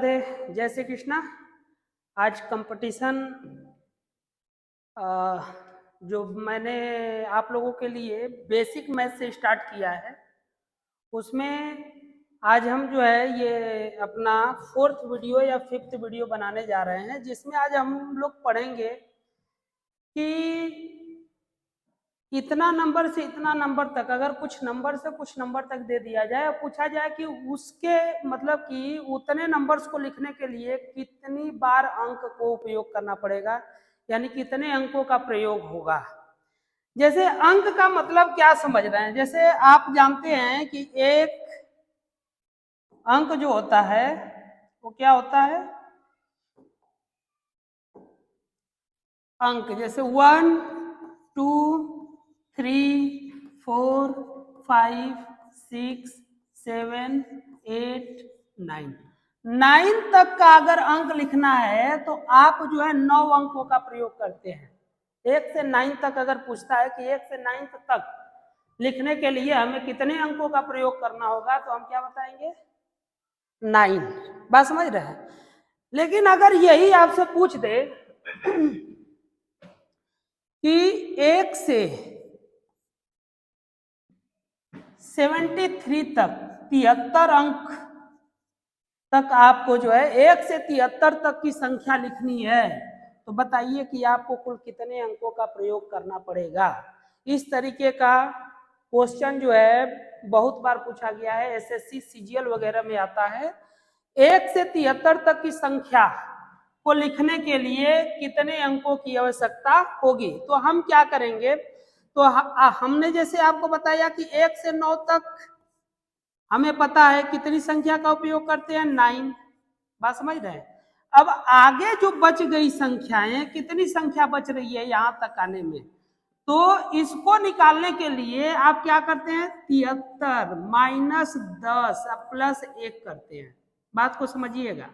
जय श्री कृष्णा। आज कंपटीशन जो मैंने आप लोगों के लिए बेसिक मैथ से स्टार्ट किया है, उसमें आज हम जो है ये अपना 4th वीडियो या 5th वीडियो बनाने जा रहे हैं, जिसमें आज हम लोग पढ़ेंगे कि इतना नंबर से इतना नंबर तक, अगर कुछ नंबर से कुछ नंबर तक दे दिया जाए और पूछा जाए कि उसके मतलब कि उतने नंबर्स को लिखने के लिए कितनी बार अंक को उपयोग करना पड़ेगा, यानी कितने अंकों का प्रयोग होगा। जैसे अंक का मतलब क्या समझ रहे हैं, जैसे आप जानते हैं कि एक अंक जो होता है वो क्या होता है, अंक जैसे 1 2 3 4 5 6 7 8 9 तक का अगर अंक लिखना है तो आप जो है 9 अंकों का प्रयोग करते हैं। 1 से 9 तक अगर पूछता है कि 1 से 9 तक लिखने के लिए हमें कितने अंकों का प्रयोग करना होगा, तो हम क्या बताएंगे, 9। बात समझ रहे हैं। लेकिन अगर यही आपसे पूछ दे कि 1 से 73 तक 73 अंक तक आपको जो है 1 से 73 तक की संख्या लिखनी है, तो बताइए कि आपको कुल कितने अंकों का प्रयोग करना पड़ेगा। इस तरीके का क्वेश्चन जो है बहुत बार पूछा गया है, एसएससी सीजीएल वगैरह में आता है। 1 से 73 तक की संख्या को लिखने के लिए कितने अंकों की आवश्यकता होगी, तो हम क्या करेंगे, तो हमने जैसे आपको बताया कि 1 से 9 तक हमें पता है कितनी संख्या का उपयोग करते हैं, 9। बात समझ रहे हैं। अब आगे जो बच गई संख्याएं, कितनी संख्या बच रही है यहां तक आने में, तो इसको निकालने के लिए आप क्या करते हैं, 73 माइनस 10 प्लस 1 करते हैं। बात को समझिएगा,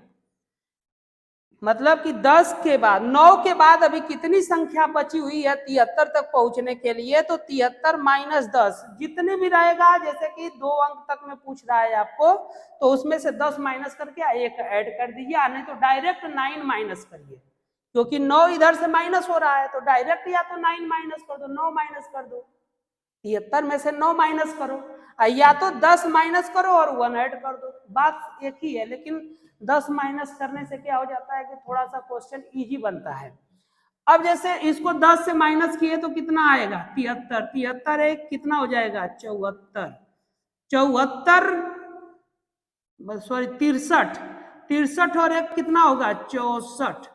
मतलब कि 10 के बाद 9 के बाद अभी कितनी संख्या बची हुई है 73 तक पहुंचने के लिए, तो 73 माइनस 10 जितने भी रहेगा, जैसे कि 2 अंक तक में पूछ रहा है आपको, तो उसमें से 10 माइनस करके 1 ऐड कर दीजिए, नहीं तो डायरेक्ट 9 माइनस करिए, क्योंकि 9 इधर से माइनस हो रहा है, तो डायरेक्ट या तो 9 माइनस कर दो, 9 माइनस कर दो, 73 में से 9 माइनस करो, या तो 10 माइनस करो और 1 ऐड कर दो। बात एक ही है, लेकिन 10 माइनस करने से क्या हो जाता है कि थोड़ा सा क्वेश्चन इजी बनता है। अब जैसे इसको 10 से माइनस किए तो कितना आएगा, 73, 73 एक कितना हो जाएगा, 74, 74 सॉरी 63, 63 और एक कितना होगा, 64।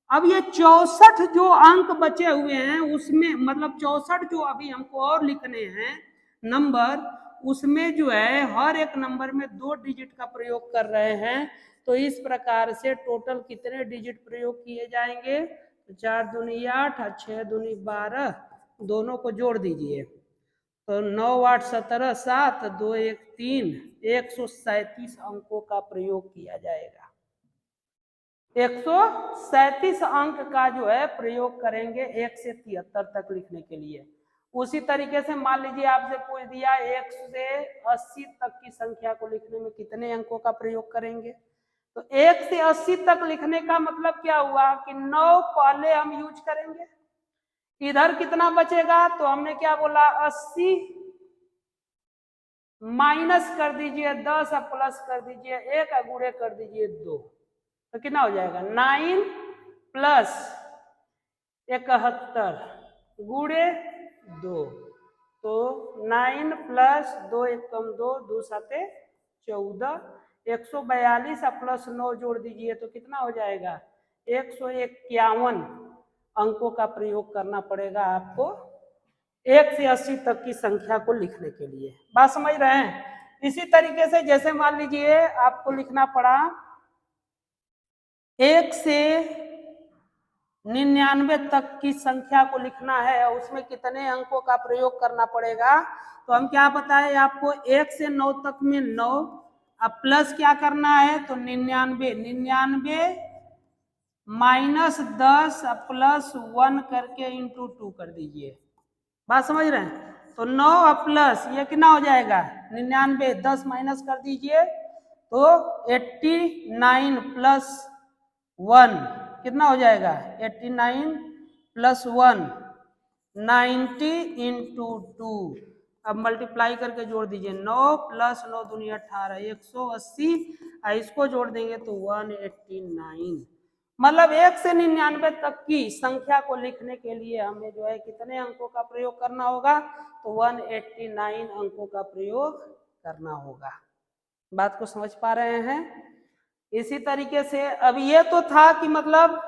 अब ये 64 जो अंक बचे हुए हैं उसमें, मतलब 64 जो अभी हमको और लिखने हैं नंबर, उसमें जो है हर एक नंबर में 2 डिजिट का प्रयोग कर रहे हैं, तो इस प्रकार से टोटल कितने डिजिट प्रयोग किए जाएंगे, 4 दूनी 8 और 6 दूनी 12, दोनों को जोड़ दीजिए, तो 9 8 17 7 2 1 3, 137 अंकों का प्रयोग किया जाएगा। 137 अंक का जो है प्रयोग करेंगे 1 से 73 तक लिखने के लिए। उसी तरीके से मान लीजिए आपसे पूछ दिया 1 से 80 तक की संख्या को लिखने में कितने अंकों का प्रयोग करेंगे, तो 1 से 80 तक लिखने का मतलब क्या हुआ कि 9 पहले हम यूज करेंगे, इधर कितना बचेगा, तो हमने क्या बोला, 80 माइनस कर दीजिए 10 प्लस कर दीजिए 1 गुणे कर दीजिए 2, तो कितना हो जाएगा, 9 प्लस 71 गुणे 2, तो 9 प्लस 2 1 कम 2 2 7 14, 142 प्लस 9 जोड़ दीजिए तो कितना हो जाएगा, 151 अंकों का प्रयोग करना पड़ेगा आपको 1 से 80 तक की संख्या को लिखने के लिए। बात समझ रहे हैं। इसी तरीके से जैसे मान लीजिए आपको लिखना पड़ा 1 से 99 तक की संख्या को लिखना है, उसमें कितने अंकों का प्रयोग करना पड़ेगा, तो हम क्या बताए आपको, 1 से 9 तक में 9, अब प्लस क्या करना है, तो 99, 99 माइनस 10 प्लस 1 करके इंटू 2 कर दीजिए। बात समझ रहे हैं। तो 9 प्लस ये कितना हो जाएगा, 99, 10 माइनस कर दीजिए तो 89 प्लस 1 कितना हो जाएगा? 89 प्लस 1 90 इंटू 2। अब मल्टीप्लाई करके जोड़ दीजिए, 9 प्लस 9 दूनी 18, 180। इसको जोड़ देंगे तो 189। मतलब 1 से 99 तक की संख्या को लिखने के लिए हमें जो है कितने अंकों का प्रयोग करना होगा? तो 189 अंकों का प्रयोग करना होगा। बात को समझ पा रहे हैं? इसी तरीके से अब ये तो था कि मतलब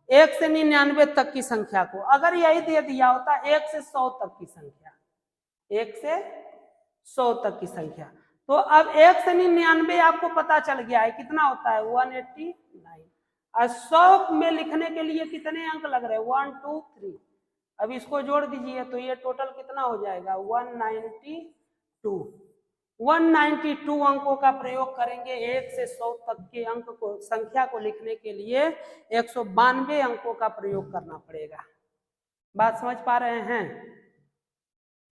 1 से 99 तक की संख्या को, अगर यही दे दिया होता 1 से 100 तक की संख्या, 1 से 100 तक की संख्या, तो अब 1 से 99 आपको पता चल गया है कितना होता है? 189। और 100 में लिखने के लिए कितने अंक लग रहे हैं? 1 2 3। अब इसको जोड़ दीजिए तो ये टोटल कितना हो जाएगा? 192। 192 अंकों का प्रयोग करेंगे 1 से 100 तक के अंक को, संख्या को लिखने के लिए 192 अंकों का प्रयोग करना पड़ेगा। बात समझ पा रहे हैं?